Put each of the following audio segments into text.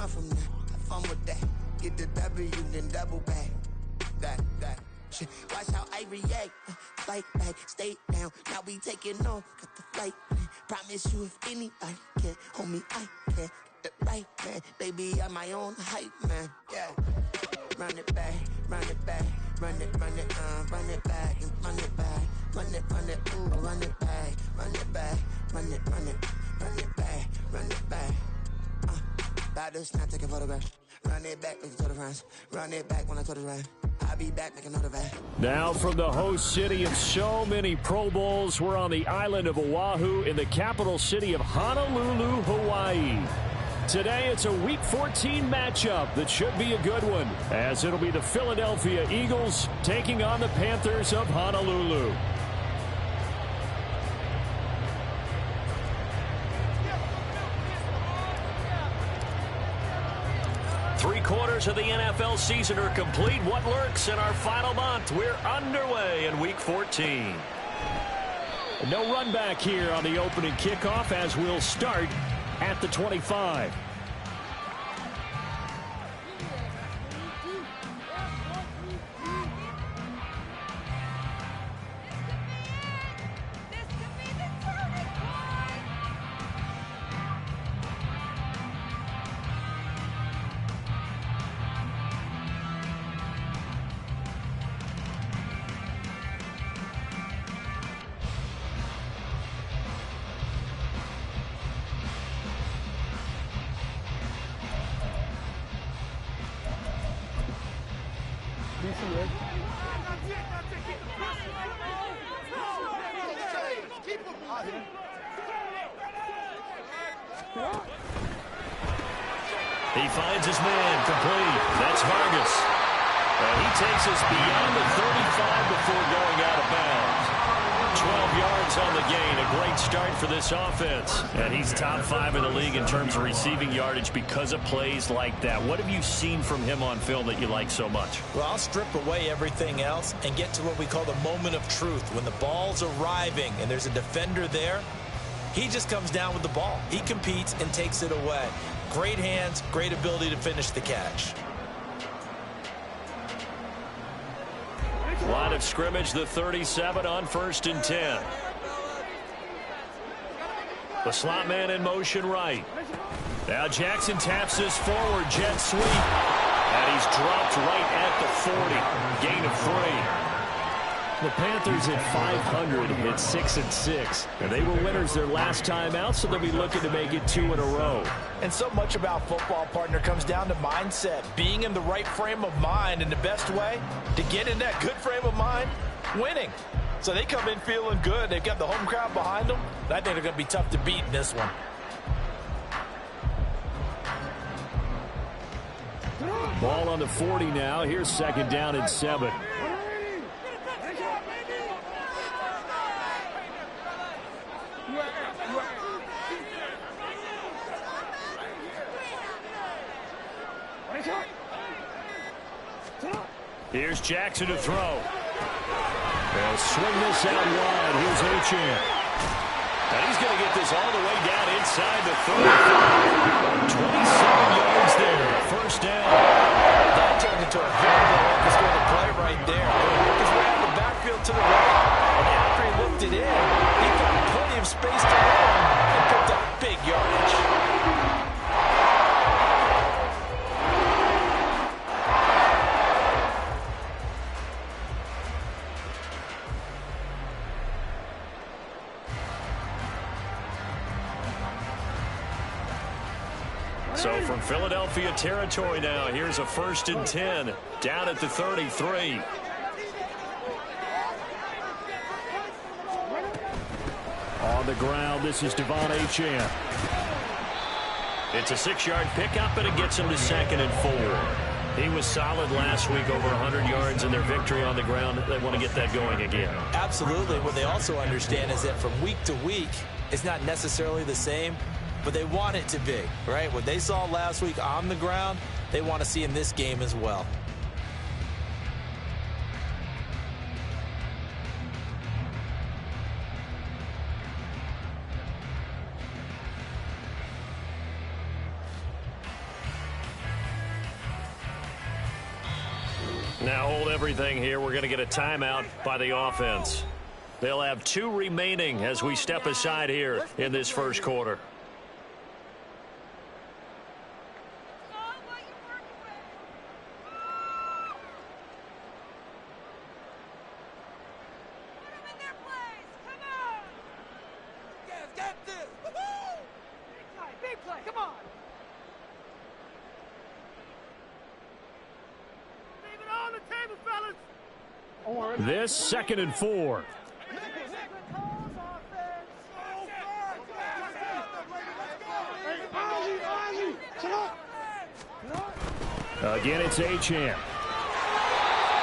on from that. Have fun with that. Get the W, then double back. That shit. Watch how I react. Fight back, stay down. Now we taking on. Got the flight plan. Promise you if anybody can, homie, I can. Get the right man. Baby, I'm my own hype man. Yeah. Run it back, run it back. Run it back, and run it back. Run it, ooh, run it back. Run it back, run it back, run it back. About to snap, take a photograph. Run it back, make a total runs. Run it back when I total run. I'll be back, make another van. Now from the host city of so many Pro Bowls, we're on the island of Oahu in the capital city of Honolulu, Hawaii. Today it's a Week 14 matchup that should be a good one, as it'll be the Philadelphia Eagles taking on the Panthers of Honolulu. Three-quarters of the NFL season are complete. What lurks in our final month? We're underway in Week 14. No run back here on the opening kickoff as we'll start at the 25. He finds his man, complete. That's Vargas. And he takes us beyond the 35 before going out of bounds. 12 yards on the gain. A great start for this offense. And he's top 5 in the league in terms of receiving yardage because of plays like that. What have you seen from him on film that you like so much? Well, I'll strip away everything else and get to what we call the moment of truth. When the ball's arriving and there's a defender there, he just comes down with the ball. He competes and takes it away. Great hands, great ability to finish the catch. Line of scrimmage, the 37 on 1st and 10. The slot man in motion right. Now Jackson taps this forward, jet sweep. And he's dropped right at the 40. Gain of 3. The Panthers at 500 at 6-6. And they were winners their last time out, so they'll be looking to make it 2 in a row. And so much about football, partner, comes down to mindset. Being in the right frame of mind, and the best way to get in that good frame of mind, winning. So they come in feeling good. They've got the home crowd behind them. I think they're going to be tough to beat in this one. Ball on the 40 now. Here's 2nd down and 7. Here's Jackson to throw. They'll swing this out wide. Here's Achane. And he's going to get this all the way down inside the 35. 27 yards there. 1st down. That turned into a very good orchestrated play right there. He worked his way out the backfield to the right. And after he looked it in, he found plenty of space to run and picked up big yardage. So from Philadelphia territory now, here's a 1st and 10 down at the 33. On the ground, this is Devon Achane. It's a 6-yard pickup, and it gets him to 2nd and 4. He was solid last week, over 100 yards in their victory on the ground. They want to get that going again. Absolutely. What they also understand is that from week to week, it's not necessarily the same, but they want it to be, right? What they saw last week on the ground, they want to see in this game as well. Now hold everything here. We're going to get a timeout by the offense. They'll have 2 remaining as we step aside here in this first quarter. This 2nd and 4. Again, it's Achane.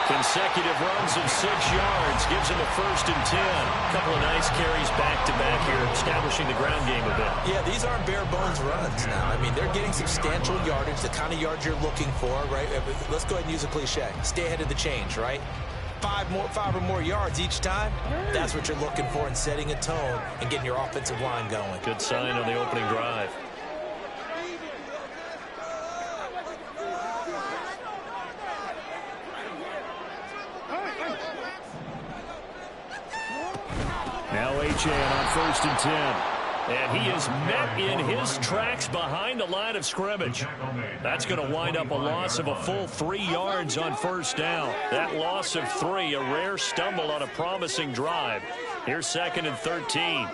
Consecutive runs of 6 yards gives him a 1st and 10. A couple of nice carries back-to-back here, establishing the ground game a bit. Yeah, these aren't bare-bones runs now. I mean, they're getting substantial yardage, the kind of yards you're looking for, right? Let's go ahead and use a cliche. Stay ahead of the change, right? 5 or more yards each time, that's what you're looking for in setting a tone and getting your offensive line going. Good sign on the opening drive. Now Achane on 1st and 10. And he is met in his tracks behind the line of scrimmage. That's going to wind up a loss of a full 3 yards on 1st down. That loss of 3, a rare stumble on a promising drive. Here's 2nd and 13.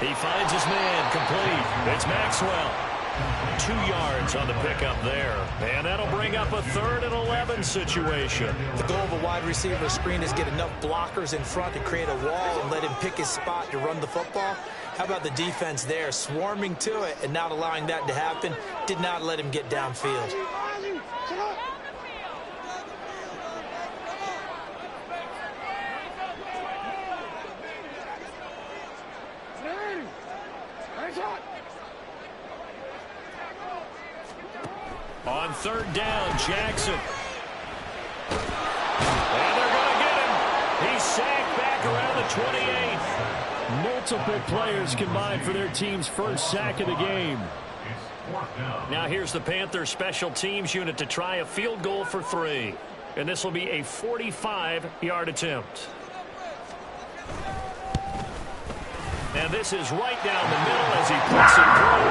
He finds his man complete. It's Maxwell. 2 yards on the pickup there. And that'll bring up a 3rd and 11 situation. The goal of a wide receiver screen is get enough blockers in front to create a wall and let him pick his spot to run the football. How about the defense there, swarming to it and not allowing that to happen? Did not let him get downfield. On 3rd down, Jackson. And they're going to get him. He's sacked back around the 28th. Multiple players combined for their team's 1st sack of the game. Now here's the Panthers special teams unit to try a field goal for 3. And this will be a 45-yard attempt. And this is right down the middle as he puts it through.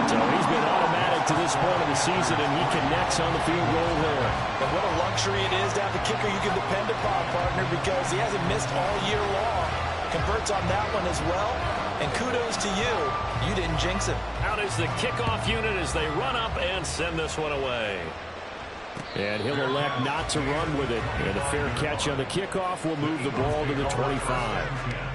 So he's been automatic to this point of the season, and he connects on the field goal there. And what a luxury it is to have a kicker you can depend upon, partner, because he hasn't missed all year long. Converts on that one as well. And kudos to you. You didn't jinx him. Out is the kickoff unit as they run up and send this one away. And he'll elect not to run with it. And a fair catch on the kickoff will move the ball to the 25.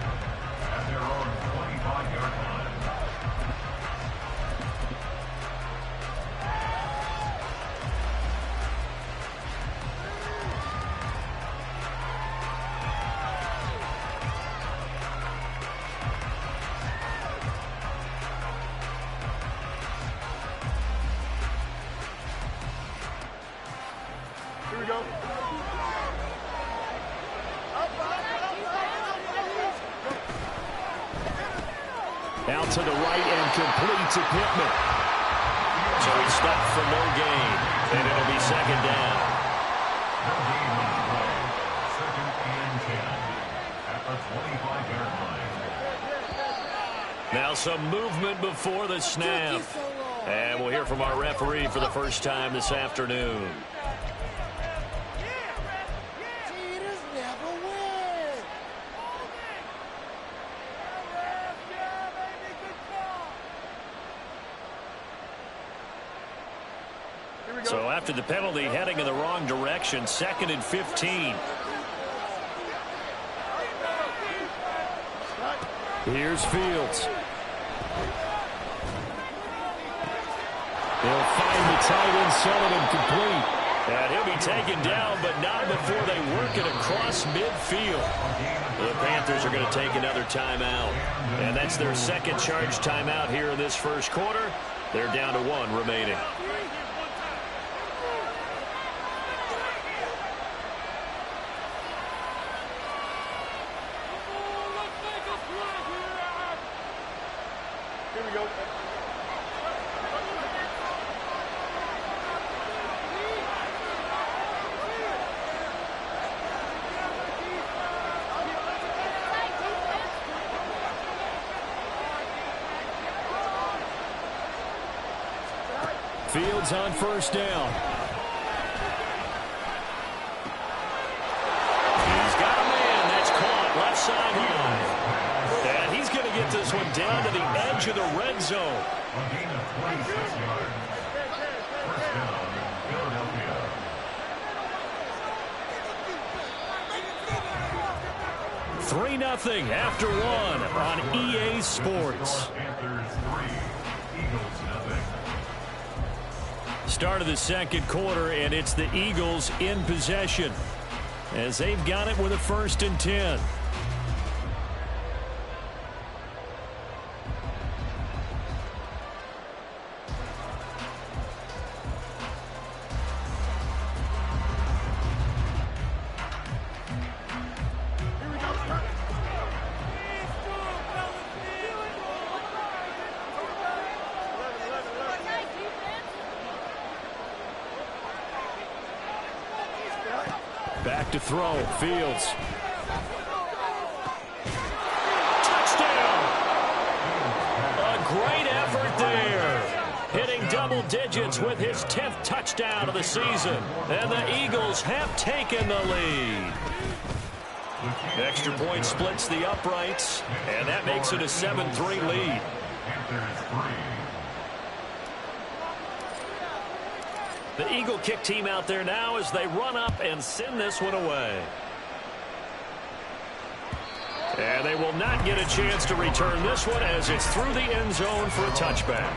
Out to the right and complete to Pittman. So he's stopped for no gain. And it'll be 2nd down. Now some movement before the snap. And we'll hear from our referee for the first time this afternoon. So after the penalty, heading in the wrong direction, 2nd and 15. Here's Fields. They'll find the tight end, Sullivan, complete. And he'll be taken down, but not before they work it across midfield. The Panthers are going to take another timeout. And that's their 2nd charge timeout here in this first quarter. They're down to 1 remaining. Fields on first down. He's got a man. That's caught left sideline. And he's going to get this one down to the edge of the red zone. A gain of 26 yards. First down, Philadelphia. 3-0 after one on EA Sports. Panthers 3, Eagles 0. Start of the second quarter, and it's the Eagles in possession as they've got it with a 1st and 10. Back to throw. Fields. Touchdown! A great effort there. Hitting double digits with his 10th touchdown of the season. And the Eagles have taken the lead. Extra point splits the uprights, and that makes it a 7-3 lead. Panthers 3. The Eagle kick team out there now as they run up and send this one away. And they will not get a chance to return this one as it's through the end zone for a touchback.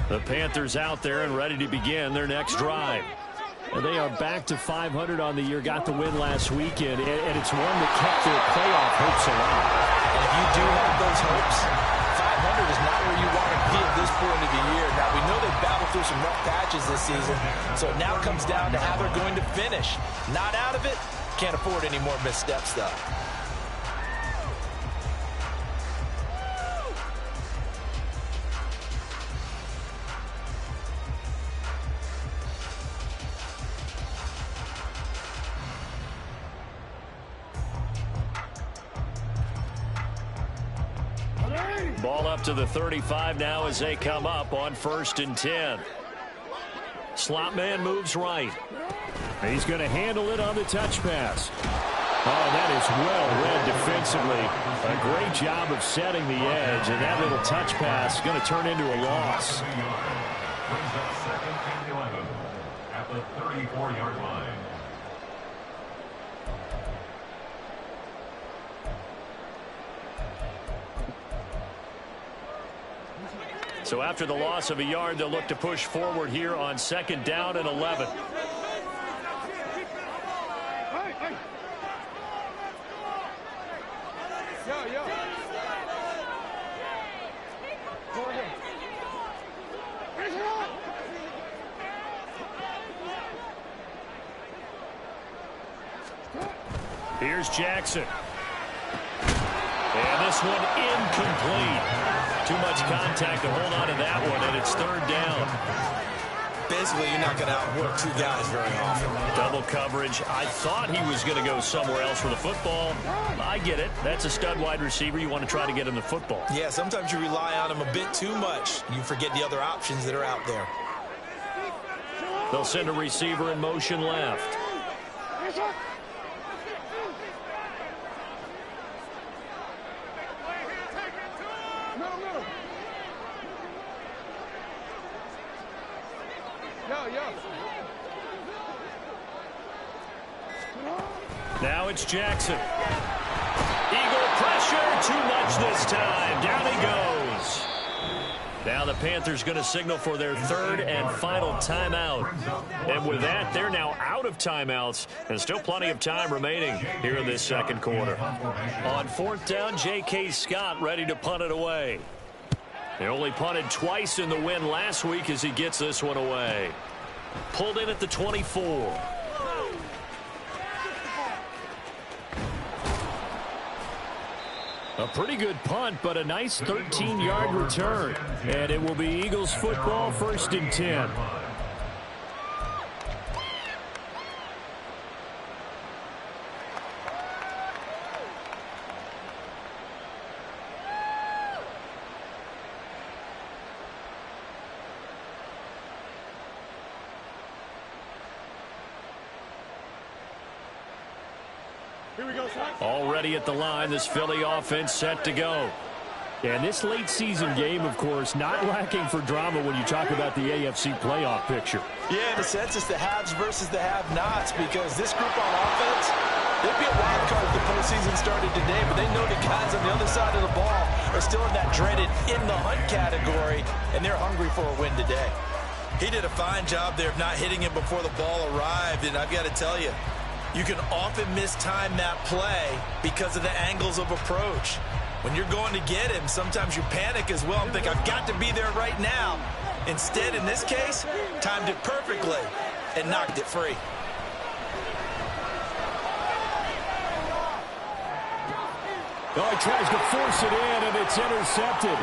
The Panthers out there and ready to begin their next drive. And they are back to 500 on the year, got the win last weekend, and it's one that kept their playoff hopes alive. And if you do have those hopes, 500 is not where you want to be at this point of the year. Now, we know they've battled through some rough patches this season, so it now comes down to how they're going to finish. Not out of it, can't afford any more missteps, though. Ball up to the 35 now as they come up on 1st and 10. Slot man moves right. He's going to handle it on the touch pass. Oh, that is well read defensively. A great job of setting the edge, and that little touch pass is going to turn into a loss. Brings up 2nd and 11 at the 34-yard line. So after the loss of a yard, they'll look to push forward here on 2nd down and 11. Here's Jackson. And this one incomplete. Too much contact to hold on to that one, and it's 3rd down. Basically, you're not going to outwork two guys very often. Double coverage. I thought he was going to go somewhere else for the football. I get it. That's a stud wide receiver. You want to try to get him the football. Yeah, sometimes you rely on him a bit too much. You forget the other options that are out there. They'll send a receiver in motion left. Now it's Jackson. Eagle pressure, too much this time. Down he goes. Now the Panthers going to signal for their 3rd and final timeout. And with that, they're now out of timeouts and still plenty of time remaining here in this 2nd quarter. On 4th down, J.K. Scott ready to punt it away. He only punted twice in the win last week as he gets this one away. Pulled in at the 24. A pretty good punt, but a nice 13-yard return. And it will be Eagles football, 1st and 10. Already at the line, this Philly offense set to go. And this late season game, of course, not lacking for drama when you talk about the AFC playoff picture. Yeah, in a sense, it's the haves versus the have-nots, because this group on offense, they'd be a wild card if the postseason started today, but they know the guys on the other side of the ball are still in that dreaded in-the-hunt category, and they're hungry for a win today. He did a fine job there of not hitting him before the ball arrived, and I've got to tell you, you can often mistime that play because of the angles of approach. When you're going to get him, sometimes you panic as well and think, I've got to be there right now. Instead, in this case, timed it perfectly and knocked it free. Oh, he tries to force it in, and it's intercepted.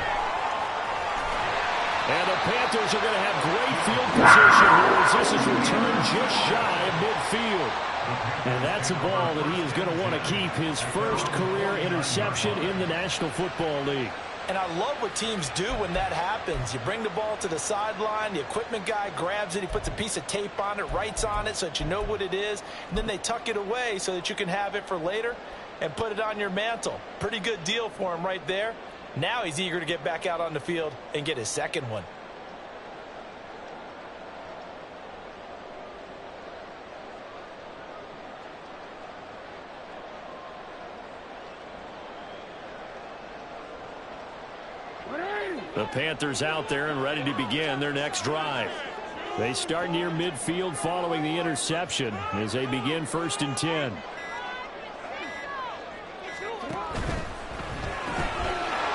And the Panthers are going to have great field position here as this is returned just shy of midfield. And that's a ball that he is going to want to keep, his first career interception in the National Football League. And I love what teams do when that happens. You bring the ball to the sideline, the equipment guy grabs it, he puts a piece of tape on it, writes on it so that you know what it is, and then they tuck it away so that you can have it for later and put it on your mantle. Pretty good deal for him right there. Now he's eager to get back out on the field and get his second one. The Panthers out there and ready to begin their next drive. They start near midfield following the interception as they begin 1st and 10.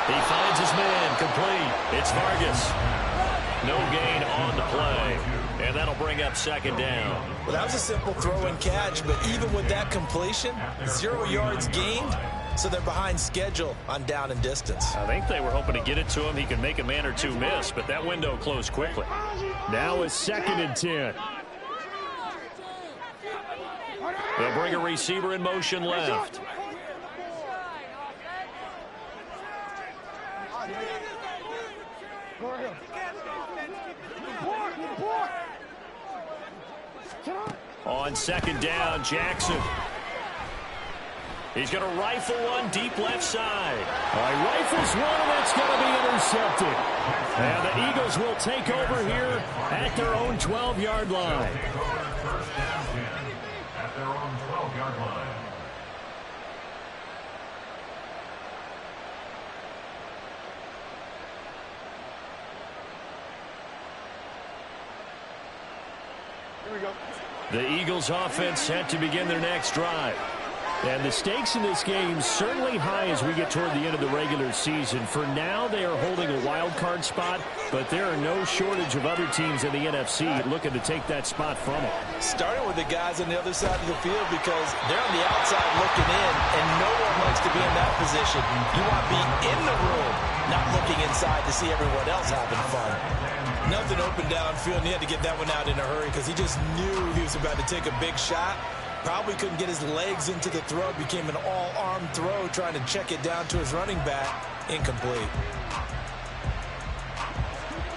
He finds his man complete. It's Vargas. No gain on the play. And that'll bring up 2nd down. Well, that was a simple throw and catch, but even with that completion, 0 yards gained. So they're behind schedule on down and distance. I think they were hoping to get it to him. He could make a man or two miss, but that window closed quickly. Now it's 2nd and 10. They'll bring a receiver in motion left. On 2nd down, Jackson. He's going to rifle one deep left side. He rifles one, and that's going to be intercepted. And the Eagles will take over here at their own 12-yard line. First down 10 at their own 12-yard line. Here we go. The Eagles offense set to begin their next drive. And the stakes in this game certainly high as we get toward the end of the regular season. For now, they are holding a wild card spot, but there are no shortage of other teams in the NFC looking to take that spot from it. Starting with the guys on the other side of the field because they're on the outside looking in, and no one likes to be in that position. You want to be in the room, not looking inside to see everyone else having fun. Nothing open downfield, and he had to get that one out in a hurry because he just knew he was about to take a big shot. Probably couldn't get his legs into the throw. Became an all-arm throw trying to check it down to his running back. Incomplete.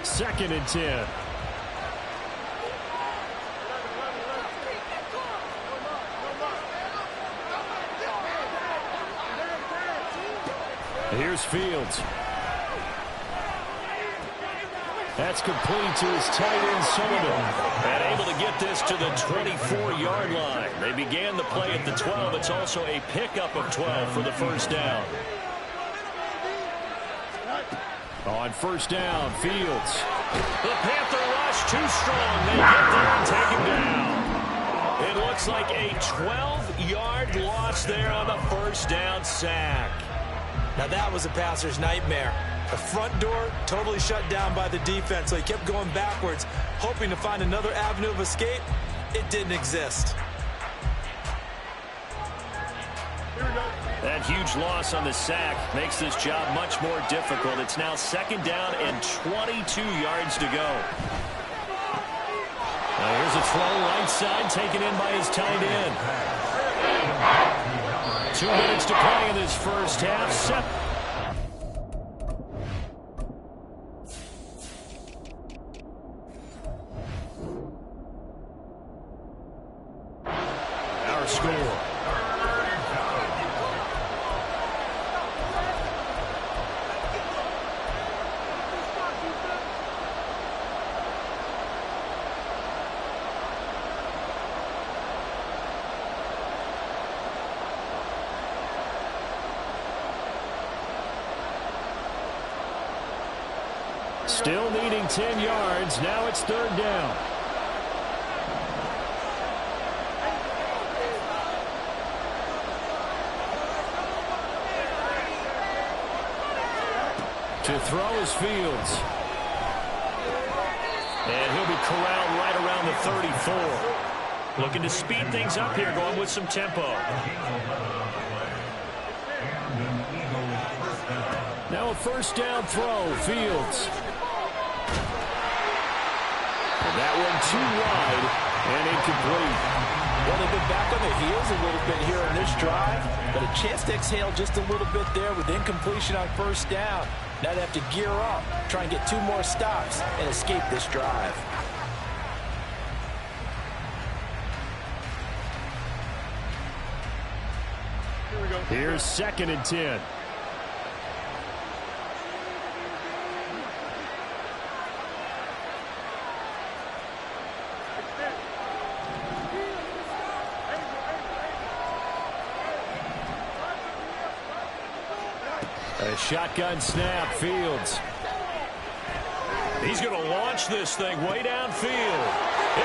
2nd and 10. Here's Fields. That's complete to his tight end, Sullivan. And able to get this to the 24-yard line. They began the play at the 12. It's also a pickup of 12 for the first down. On 1st down, Fields. The Panther rush too strong. They get there and take him down. It looks like a 12-yard loss there on the 1st down sack. Now that was a passer's nightmare. The front door totally shut down by the defense, so he kept going backwards, hoping to find another avenue of escape. It didn't exist. That huge loss on the sack makes this job much more difficult. It's now 2nd down and 22 yards to go. Now here's a throw right side, taken in by his tight end. 2 minutes to play in this first half. Our score. Still needing 10 yards. Now it's 3rd down. To throw is Fields. And he'll be corralled right around the 34. Looking to speed things up here, going with some tempo. Now a 1st down throw, Fields. And that one too wide and incomplete. Well, they've been back on their heels a little bit here on this drive, but a chance to exhale just a little bit there with incompletion on 1st down. Now they have to gear up, try and get 2 more stops and escape this drive. Here's 2nd and 10. A shotgun snap, Fields. He's going to launch this thing way downfield.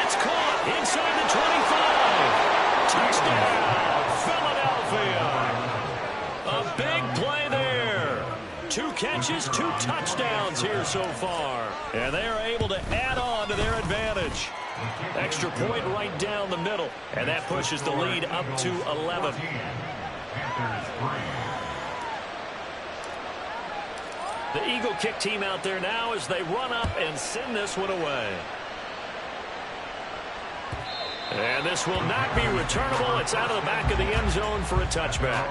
It's caught inside the 25. Touchdown, Philadelphia. A big play there. 2 catches, 2 touchdowns here so far. And they are able to add on to their advantage. Extra point right down the middle. And that pushes the lead up to 11. The Eagle kick team out there now as they run up and send this one away. And this will not be returnable. It's out of the back of the end zone for a touchback.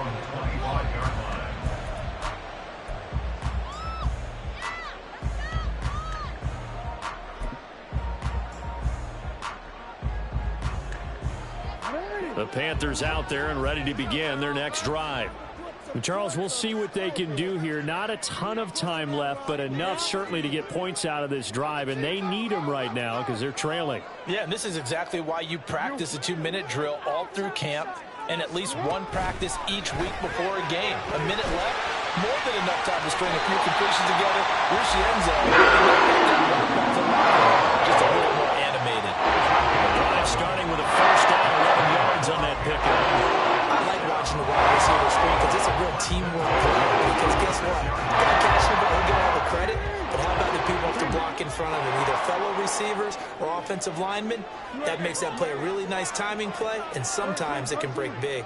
The Panthers out there and ready to begin their next drive. Charles, we'll see what they can do here. Not a ton of time left, but enough certainly to get points out of this drive, and they need them right now because they're trailing. Yeah, and this is exactly why you practice a 2-minute drill all through camp and at least 1 practice each week before a game. A minute left, more than enough time to string a few completions together, reach the end zone, just a little more animated. The drive starting with a 1st down, 11 yards on that pickup. I like watching the wide receiver screen because it's a real teamwork play. Because guess what? Guy catching the ball, he'll get all the credit. But how about the people have to block in front of him, either fellow receivers or offensive linemen? That makes that play a really nice timing play, and sometimes it can break big.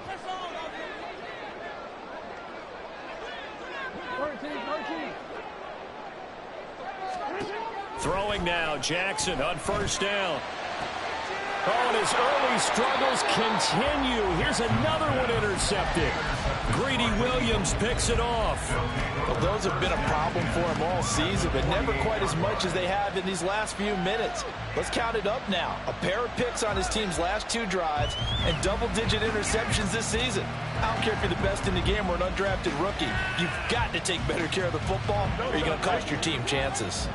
Throwing now, Jackson on 1st down. Oh, and his early struggles continue. Here's another one intercepted. Greedy Williams picks it off. Well, those have been a problem for him all season, but never quite as much as they have in these last few minutes. Let's count it up now. A pair of picks on his team's last 2 drives and double-digit interceptions this season. I don't care if you're the best in the game or an undrafted rookie. You've got to take better care of the football or you're going to cost your team chances.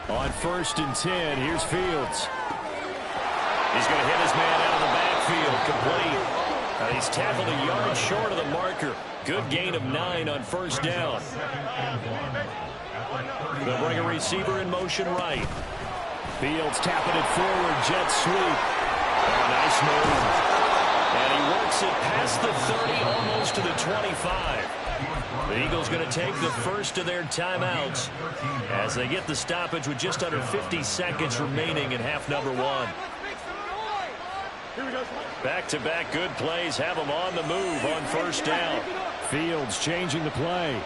On 1st and 10, here's Fields. He's going to hit his man out of the backfield, complete. He's tackled a yard short of the marker. Good gain of 9 on 1st down. They'll bring a receiver in motion right. Fields tapping it forward, jet sweep. Oh, nice move. And he works it past the 30, almost to the 25. The Eagles going to take the first of their timeouts as they get the stoppage with just under 50 seconds remaining in half number one. Back-to-back good plays have them on the move on first down. Fields changing the play.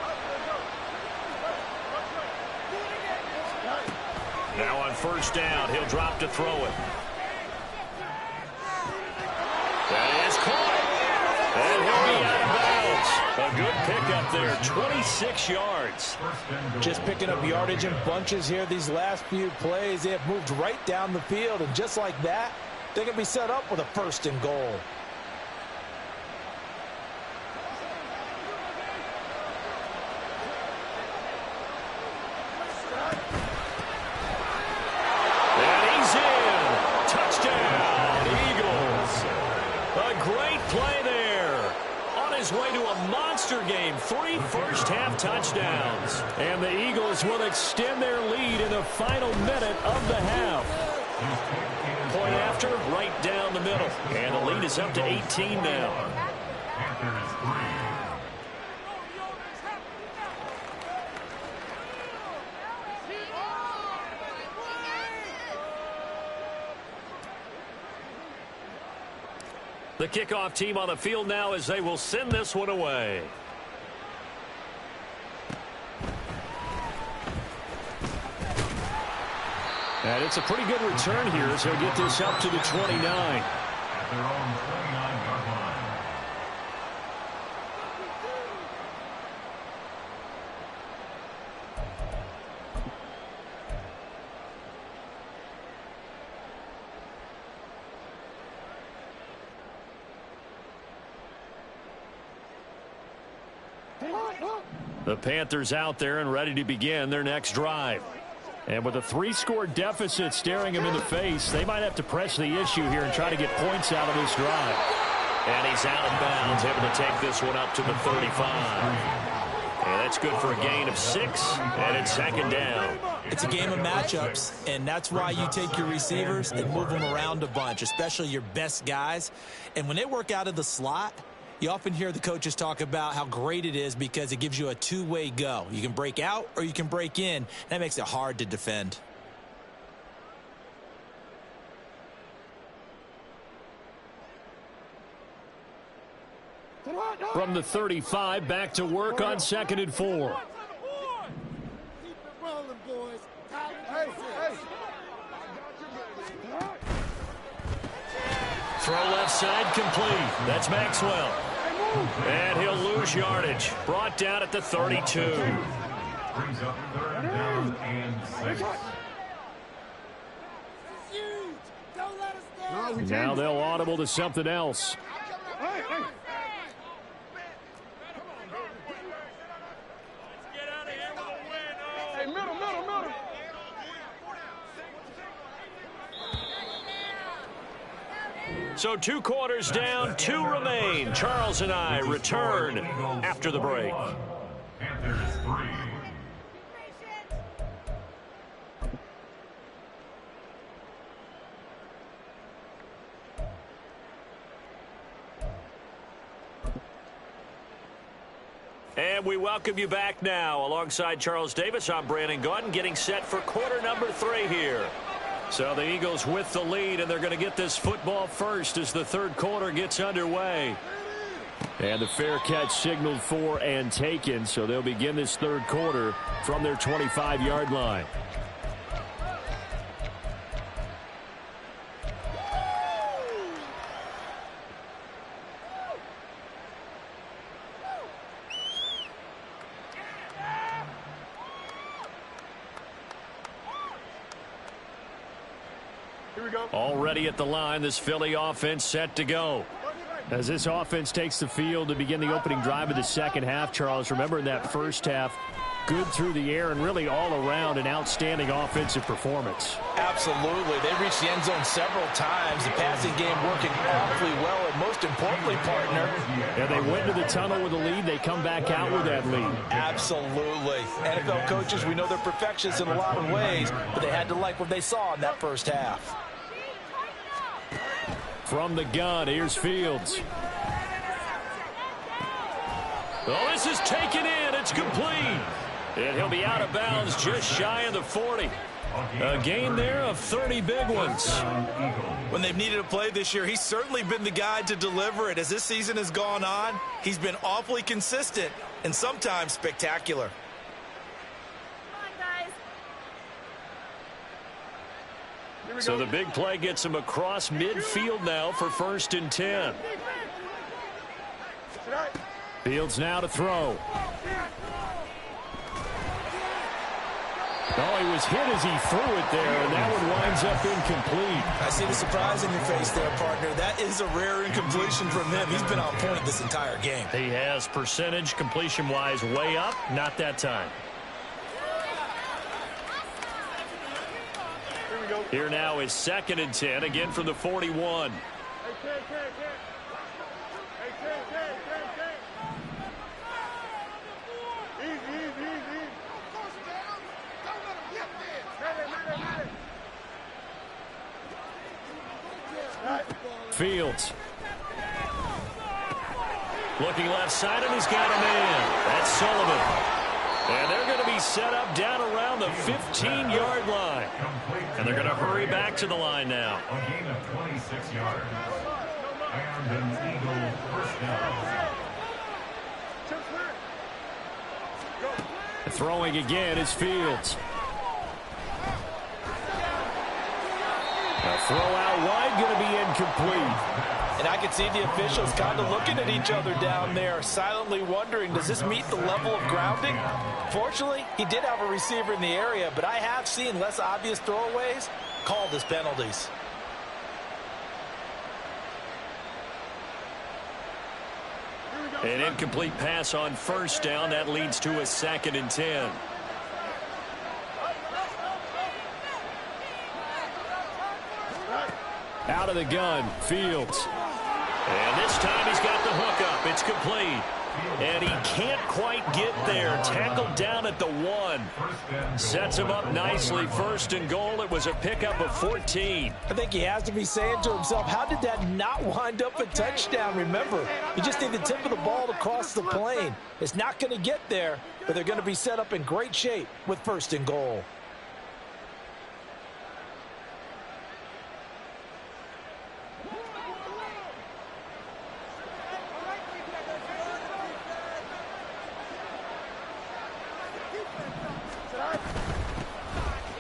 Now on first down, he'll drop to throw it. That is caught. And he'll be out of bounds. A good pickup there, 26 yards. Just picking up yardage in bunches here these last few plays. They have moved right down the field, and just like that, they can be set up with a first and goal. And he's in. Touchdown, Eagles. A great play there. On his way to a monster game. 3 first-half touchdowns. And the Eagles will extend their lead in the final minute of the half. Point after, right down the middle. And the lead is up to 18 now. The kickoff team on the field now as they will send this one away. And it's a pretty good return here as he'll get this up to the 29. At their own 29-yard line. The Panthers out there and ready to begin their next drive. And with a 3-score deficit staring them in the face, they might have to press the issue here and try to get points out of this drive. And he's out of bounds, able to take this one up to the 35. And that's good for a gain of 6, and it's second down. It's a game of matchups, and that's why you take your receivers and move them around a bunch, especially your best guys. And when they work out of the slot, you often hear the coaches talk about how great it is because it gives you a two-way go. You can break out or you can break in. That makes it hard to defend. From the 35, back to work on 2nd and 4. Throw left side complete. That's Maxwell. And he'll lose yardage. Brought down at the 32. Brings up 3rd down and 6. Now they'll audible to something else. So 2 quarters down, 2 remain. Charles and I return after the break. Panthers 3. And we welcome you back now. Alongside Charles Davis, I'm Brandon Gaudin, getting set for quarter number 3 here. So the Eagles with the lead, and they're going to get this football first as the 3rd quarter gets underway. And the fair catch signaled for and taken, so they'll begin this 3rd quarter from their 25-yard line. Already at the line, this Philly offense set to go. As this offense takes the field to begin the opening drive of the 2nd half, Charles, remember in that first half, good through the air and really all around an outstanding offensive performance. Absolutely. They reached the end zone several times. The passing game working awfully well, and most importantly, partner. Yeah, they went to the tunnel with a lead. They come back out with that lead. Absolutely. NFL coaches, we know they're perfectionists in a lot of ways, but they had to like what they saw in that first half. From the gun, here's Fields. Oh, this is taken in. It's complete. And he'll be out of bounds just shy of the 40. A gain there of 30 big ones. When they've needed a play this year, he's certainly been the guy to deliver it. As this season has gone on, he's been awfully consistent and sometimes spectacular. So the big play gets him across midfield now for 1st and 10. Fields now to throw. Oh, he was hit as he threw it there, and that one winds up incomplete. I see the surprise in your face there, partner. That is a rare incompletion from him. He's been on point this entire game. He has percentage completion-wise way up, not that time. Here now is 2nd and 10, again from the 41. Fields. Looking left side, and he's got a man. That's Sullivan. And they're going to be set up down around the 15-yard line. And they're going to hurry back to the line now. A gain of 26 yards. And an Eagle first down. Throwing again is Fields. A throw out wide, going to be incomplete. And I can see the officials kind of looking at each other down there, silently wondering, does this meet the level of grounding? Fortunately, he did have a receiver in the area, but I have seen less obvious throwaways called as penalties. An incomplete pass on 1st down. That leads to a 2nd and 10. Out of the gun, Fields. And this time he's got the hook up. It's complete. And he can't quite get there. Tackled down at the 1. Sets him up nicely. 1st and goal. It was a pickup of 14. I think he has to be saying to himself, how did that not wind up a touchdown? Remember, you just need the tip of the ball to cross the plane. It's not going to get there, but they're going to be set up in great shape with 1st and goal.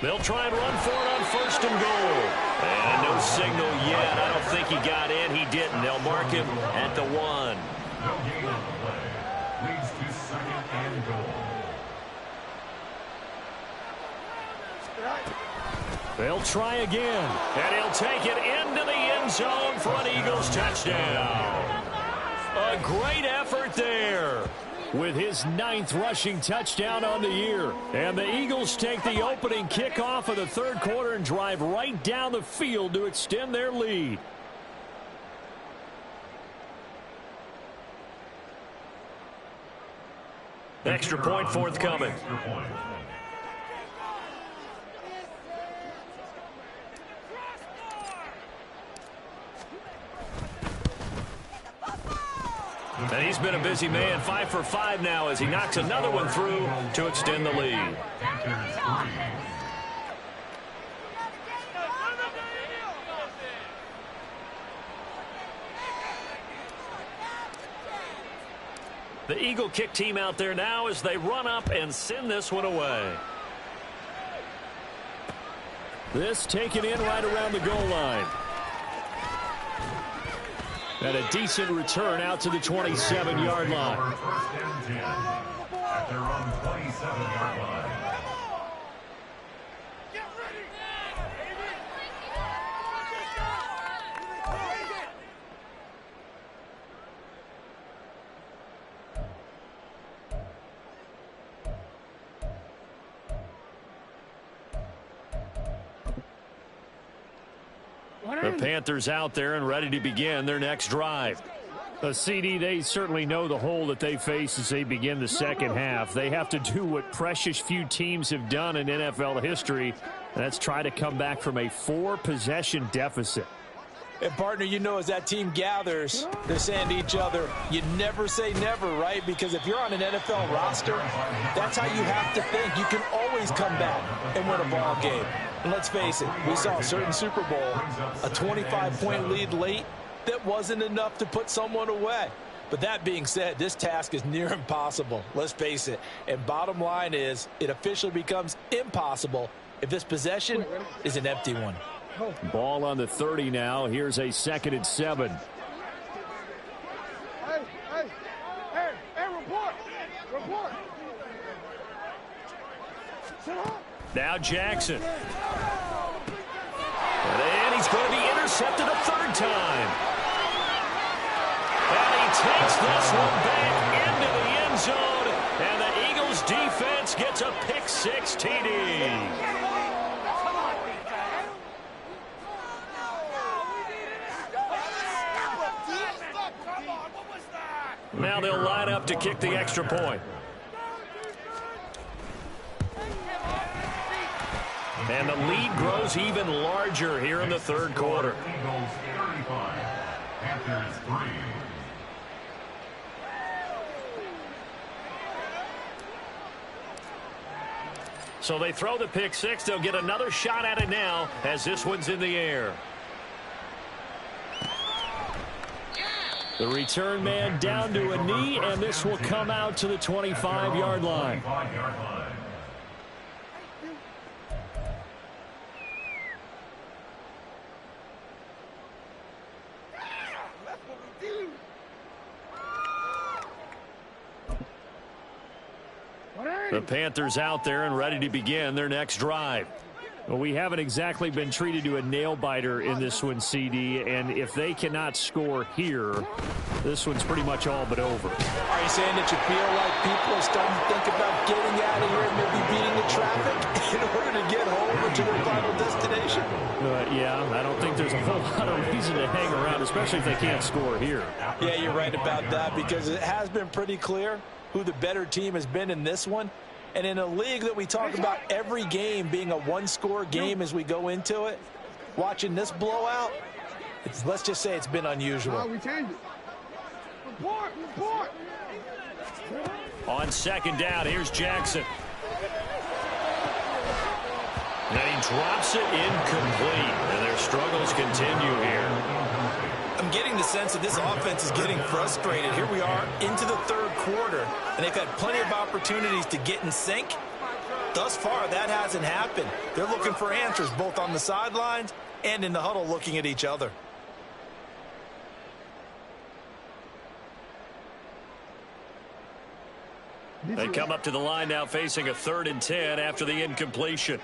They'll try and run for it on 1st and goal. And no signal yet. I don't think he got in. He didn't. They'll mark him at the 1. No gain on the play. Leads to 2nd and goal. They'll try again. And he'll take it into the end zone for an Eagles touchdown. A great effort there, with his 9th rushing touchdown on the year. And the Eagles take the opening kickoff of the 3rd quarter and drive right down the field to extend their lead. Extra point forthcoming. And he's been a busy man, 5 for 5 now as he knocks another one through to extend the lead. The Eagle kick team out there now as they run up and send this one away. This taken in right around the goal line. And a decent return out to the 27-yard line. 1st and 10 at their own 27-yard line. The Panthers out there and ready to begin their next drive. The CD, they certainly know the hole that they face as they begin the second half. They have to do what precious few teams have done in NFL history, and that's try to come back from a 4-possession deficit. And, partner, you know, as that team gathers, they're saying to each other, you never say never, right? Because if you're on an NFL roster, that's how you have to think. You can always come back and win a ball game. And let's face it, we saw a certain Super Bowl, a 25-point lead late, that wasn't enough to put someone away. But that being said, this task is near impossible. Let's face it. And bottom line is, it officially becomes impossible if this possession is an empty one. Ball on the 30 now. Here's a 2nd and 7. Hey, report. Now Jackson. And he's going to be intercepted a 3rd time. And he takes this one back into the end zone. And the Eagles defense gets a pick-6 TD. Now they'll line up to kick the extra point. And the lead grows even larger here in the 3rd quarter. Eagles 35, Panthers 3. So they throw the pick-6. They'll get another shot at it now as this one's in the air. The return man down to a knee, and this will come out to the 25-yard line. The Panthers out there and ready to begin their next drive. Well, we haven't exactly been treated to a nail-biter in this one, CD, and if they cannot score here, this one's pretty much all but over. Are you saying that you feel like people are starting to think about getting out of here and maybe beating the traffic in order to get home or to their final destination? Yeah, I don't think there's a whole lot of reason to hang around, especially if they can't score here. Yeah, you're right about that, because it has been pretty clear who the better team has been in this one. And in a league that we talk about every game being a 1-score game as we go into it, watching this blowout, let's just say it's been unusual. We changed it. Report. On 2nd down, here's Jackson. And he drops it incomplete. And their struggles continue here. I'm getting the sense that this offense is getting frustrated. Here we are into the 3rd quarter, and they've had plenty of opportunities to get in sync. Thus far, that hasn't happened. They're looking for answers both on the sidelines and in the huddle looking at each other. They come up to the line now facing a 3rd and 10 after the incompletion.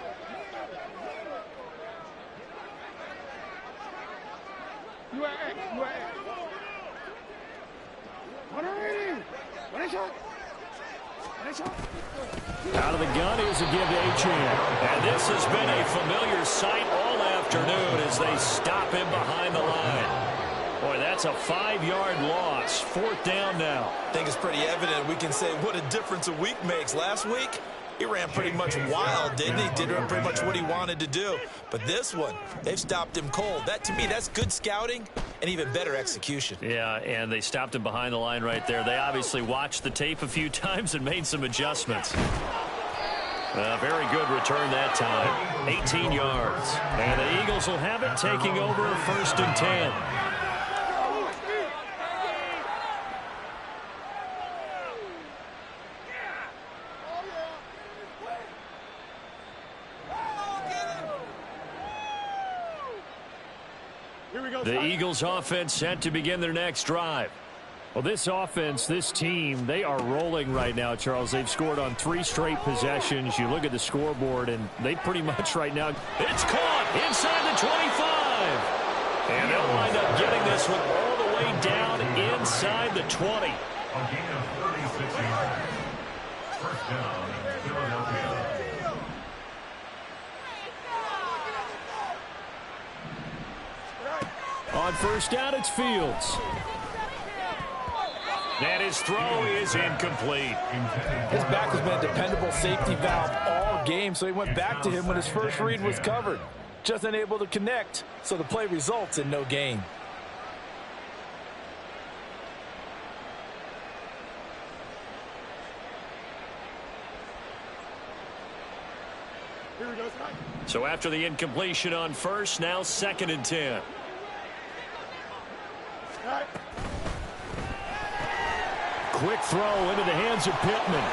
Out of the gun is a give to Achane. And this has been a familiar sight all afternoon as they stop him behind the line. Boy, that's a 5-yard loss. 4th down now. I think it's pretty evident. We can say what a difference a week makes. Last week, he ran pretty much wild, didn't he? Did pretty much what he wanted to do. But this one, they've stopped him cold. That, to me, that's good scouting and even better execution. Yeah, and they stopped him behind the line right there. They obviously watched the tape a few times and made some adjustments. Very good return that time. 18 yards. And the Eagles will have it, taking over 1st and 10. The Eagles offense set to begin their next drive. Well, this offense, this team, they are rolling right now, Charles. They've scored on 3 straight possessions. You look at the scoreboard, and they pretty much right now. It's caught inside the 25. And they'll wind up getting this one all the way down inside the 20. A gain of 36 yards. 1st down, Philadelphia. On first down, it's Fields. And his throw is incomplete. His back has been a dependable safety valve all game, so he went back to him when his first read was covered. Just unable to connect, so the play results in no gain. So after the incompletion on first, now 2nd and 10. Quick throw into the hands of Pittman.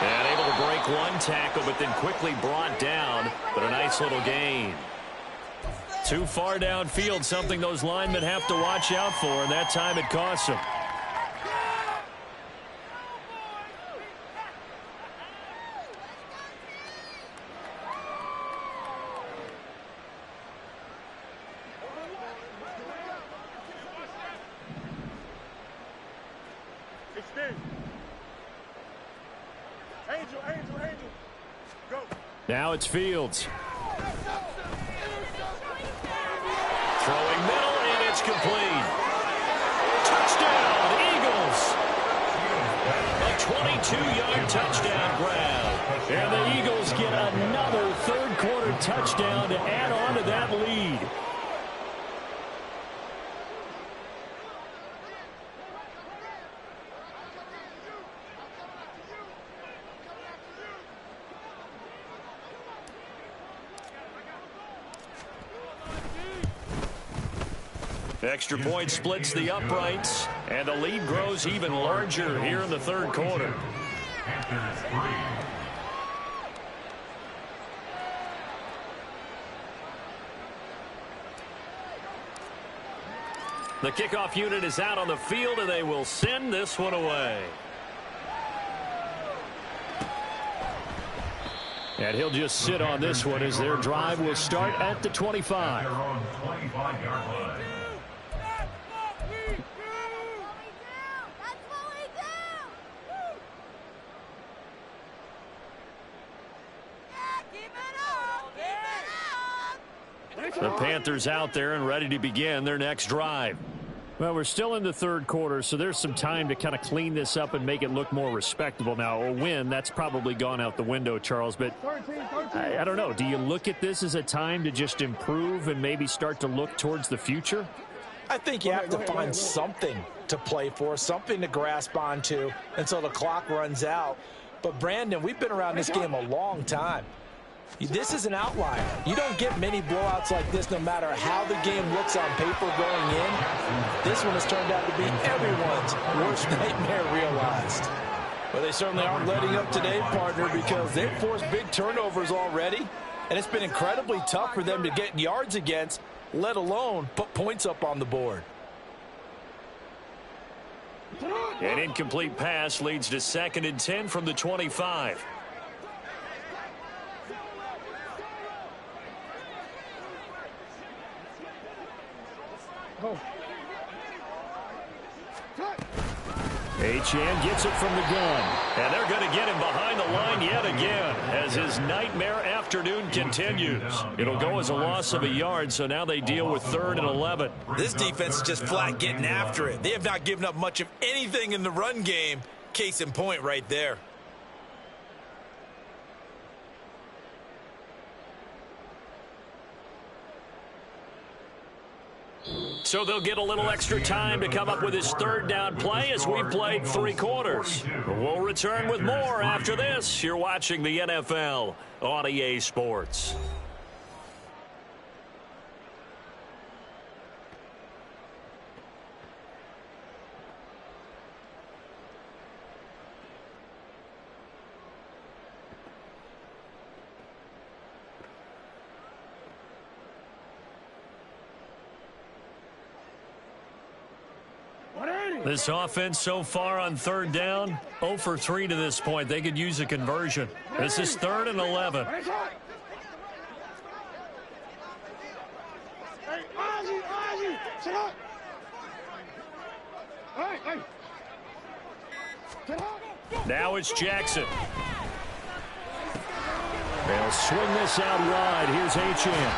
And able to break one tackle, but then quickly brought down. But a nice little gain. Too far downfield, something those linemen have to watch out for, and that time it costs them. Now it's Fields. Throwing middle, and it's complete. Touchdown, Eagles! A 22-yard touchdown grab. And the Eagles get another third-quarter touchdown to add on to that lead. Extra point splits the uprights, and the lead grows even larger here in the third quarter. The kickoff unit is out on the field, and they will send this one away. And he'll just sit on this one as their drive will start at the 25. The Panthers out there and ready to begin their next drive. Well, we're still in the third quarter, so there's some time to kind of clean this up and make it look more respectable. Now, a win, that's probably gone out the window, Charles, but I don't know. Do you look at this as a time to just improve and maybe start to look towards the future? I think you have to find something to play for, something to grasp onto until the clock runs out. But, Brandon, we've been around this game a long time. This is an outlier. You don't get many blowouts like this no matter how the game looks on paper going in. This one has turned out to be everyone's worst nightmare realized. Well, they certainly aren't letting up today, partner, because they've forced big turnovers already, and it's been incredibly tough for them to get yards against, let alone put points up on the board. An incomplete pass leads to 2nd and 10 from the 25. Achane gets it from the gun. And they're going to get him behind the line yet again as his nightmare afternoon continues. It'll go as a loss of a yard, so now they deal with 3rd and 11. This defense is just flat getting after it. They have not given up much of anything in the run game. Case in point right there. So they'll get a little extra time to come up with his 3rd down play as we've played 3 quarters. We'll return with more after this. You're watching the NFL on EA Sports. This offense so far on 3rd down, 0 for 3 to this point. They could use a conversion. This is 3rd and 11. Hey, Ozzie, sit up. Hey. Sit up. Now it's Jackson. They'll swing this out wide. Here's Achane.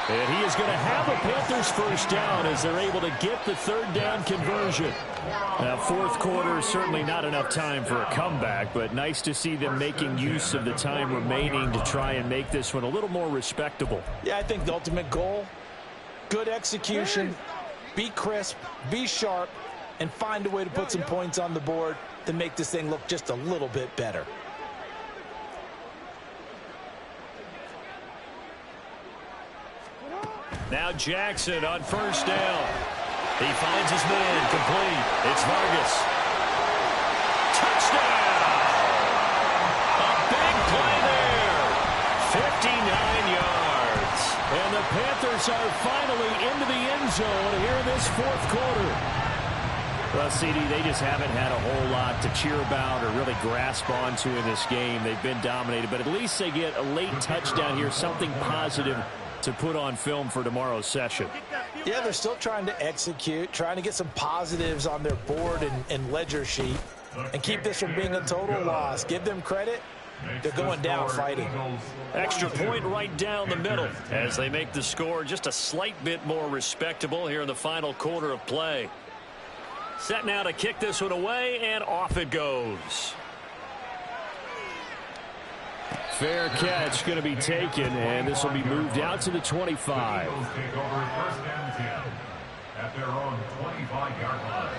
And he is going to have a Panthers first down as they're able to get the third down conversion. Now, fourth quarter, certainly not enough time for a comeback, but nice to see them making use of the time remaining to try and make this one a little more respectable. Yeah, I think the ultimate goal, good execution, be crisp, be sharp, and find a way to put some points on the board to make this thing look just a little bit better. Now Jackson on first down. He finds his man, complete. It's Vargas. Touchdown! A big play there. 59 yards. And the Panthers are finally into the end zone here in this fourth quarter. Well, CD, they just haven't had a whole lot to cheer about or really grasp onto in this game. They've been dominated, but at least they get a late touchdown here, something positive to put on film for tomorrow's session. Yeah, they're still trying to execute, trying to get some positives on their board and ledger sheet and keep this from being a total loss. Give them credit. They're going down fighting. Extra point right down the middle as they make the score just a slight bit more respectable here in the final quarter of play. Set now to kick this one away, and off it goes. Fair catch going to be taken, and this will be moved out to the 25. Eagles take over first and 10 at their own 25-yard line.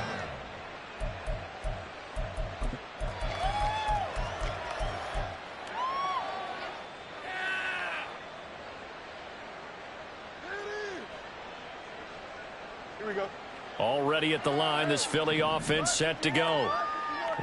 Here we go. Already at the line, this Philly offense set to go.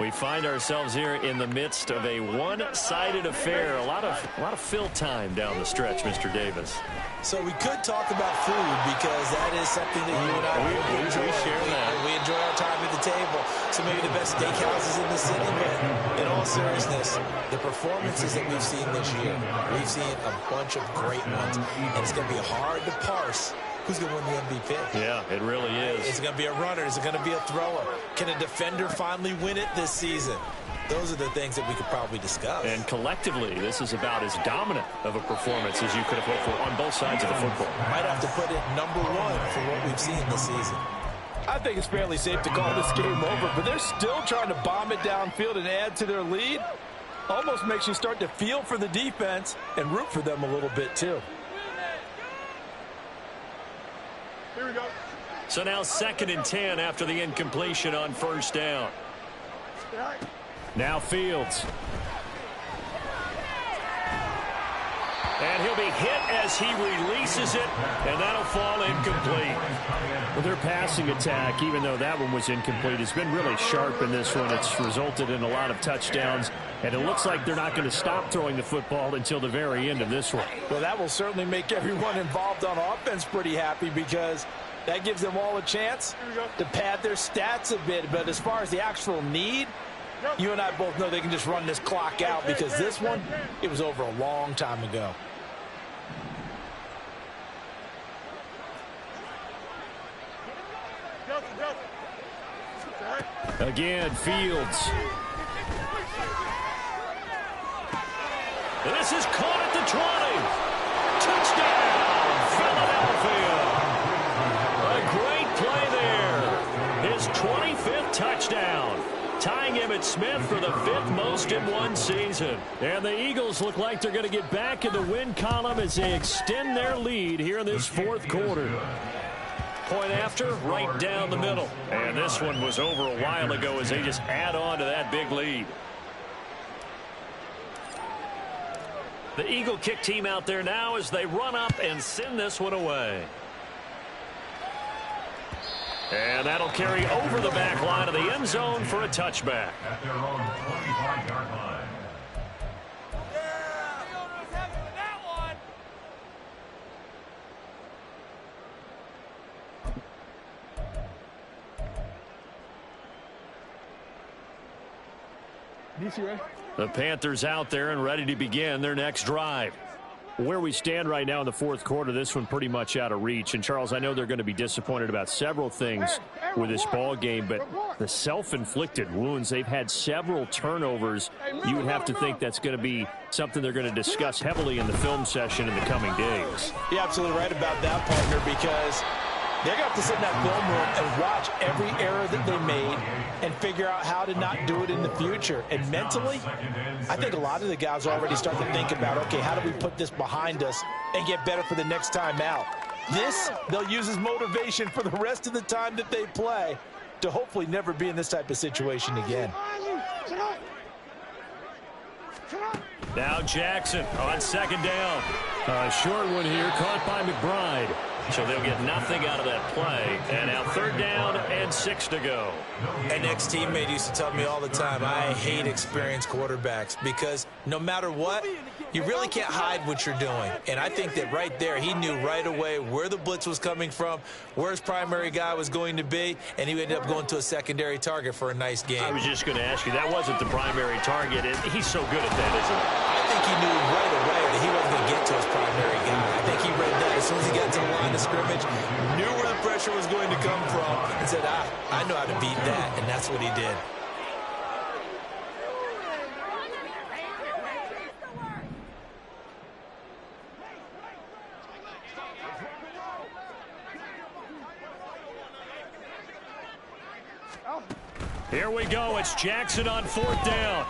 We find ourselves here in the midst of a one-sided affair. A lot of fill time down the stretch, Mr. Davis. So we could talk about food because that is something that you and I enjoy. We share that. We enjoy our time at the table. So maybe the best steakhouses in the city, but in all seriousness, the performances that we've seen this year, we've seen a bunch of great ones, and it's going to be hard to parse who's going to win the MVP. Yeah, it really is. Is it going to be a runner? Is it going to be a thrower? Can a defender finally win it this season? Those are the things that we could probably discuss. And collectively, this is about as dominant of a performance as you could have hoped for on both sides of the football. Might have to put it number one for what we've seen this season. I think it's fairly safe to call this game over, but they're still trying to bomb it downfield and add to their lead. Almost makes you start to feel for the defense and root for them a little bit, too. Here we go. So now 2nd and 10 after the incompletion on first down. Now Fields. And he'll be hit as he releases it, and that'll fall incomplete. Well, their passing attack, even though that one was incomplete, has been really sharp in this one. It's resulted in a lot of touchdowns, and it looks like they're not going to stop throwing the football until the very end of this one. Well, that will certainly make everyone involved on offense pretty happy because that gives them all a chance to pad their stats a bit. But as far as the actual need, you and I both know they can just run this clock out because this one, it was over a long time ago. Again, Fields. This is caught at the 20. Touchdown, Philadelphia. A great play there. His 25th touchdown. Tying Emmitt Smith for the 5th most in one season. And the Eagles look like they're going to get back in the win column as they extend their lead here in this fourth quarter. Point after, right down the middle. And this one was over a while ago as they just add on to that big lead. The Eagle kick team out there now as they run up and send this one away. And that'll carry over the back line of the end zone for a touchback. At their own 25-yard line. DC, right? The Panthers out there and ready to begin their next drive. Where we stand right now in the fourth quarter, this one pretty much out of reach. And, Charles, I know they're going to be disappointed about several things with this ball game, but the self-inflicted wounds, they've had several turnovers. You would have to think that's going to be something they're going to discuss heavily in the film session in the coming days. You're absolutely right about that, partner, because they're going to have to sit in that film room and watch every error that they made and figure out how to not do it in the future. And mentally, I think a lot of the guys already start to think about, okay, how do we put this behind us and get better for the next time out? This, they'll use as motivation for the rest of the time that they play to hopefully never be in this type of situation again. Now Jackson on second down. A short one here, caught by McBride. So they'll get nothing out of that play. And now third down and 6 to go. An ex-teammate used to tell me all the time, I hate experienced quarterbacks because no matter what, you really can't hide what you're doing. And I think that right there, he knew right away where the blitz was coming from, where his primary guy was going to be, and he ended up going to a secondary target for a nice game. I was just going to ask you, that wasn't the primary target. He's so good at that, isn't he? I think he knew right away that he wasn't going to get to his primary guy. I think he read that as soon as he got to the line of scrimmage, knew where the pressure was going to come from, and said, I know how to beat that, and that's what he did. Here we go. It's Jackson on fourth down.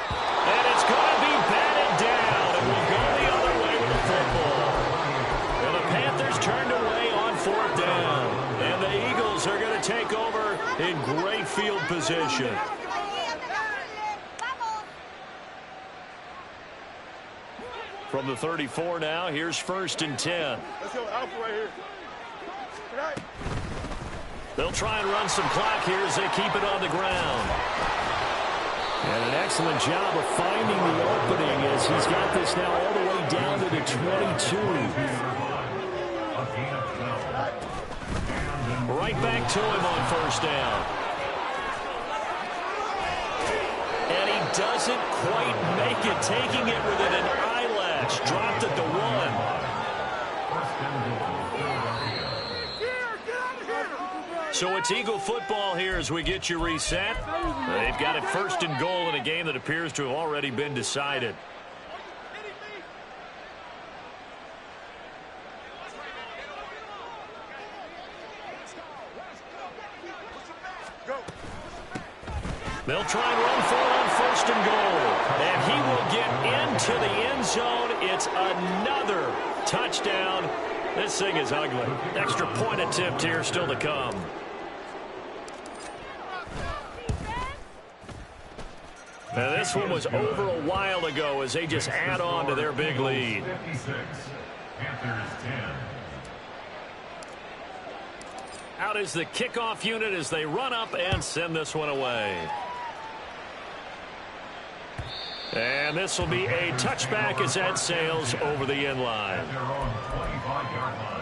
And it's going to be batted down. And we'll go the other way with the football. And the Panthers turned away on fourth down. And the Eagles are going to take over in great field position. From the 34 now, here's first and 10. Let's go Alpha right here. Right. They'll try and run some clock here as they keep it on the ground. And an excellent job of finding the opening as he's got this now all the way down to the 22. Right back to him on first down. And he doesn't quite make it, taking it within an eyelash. Dropped at the 1. So it's Eagle football here as we get you reset. They've got it first and goal in a game that appears to have already been decided. They'll try and run for it on first and goal. And he will get into the end zone. It's another touchdown. This thing is ugly. Extra point attempt here still to come. Now this one was over a while ago as they just add on to their big lead. 56, Panthers 10. Out is the kickoff unit as they run up and send this one away. And this will be a touchback as that sails over the end line. At their own 25-yard line.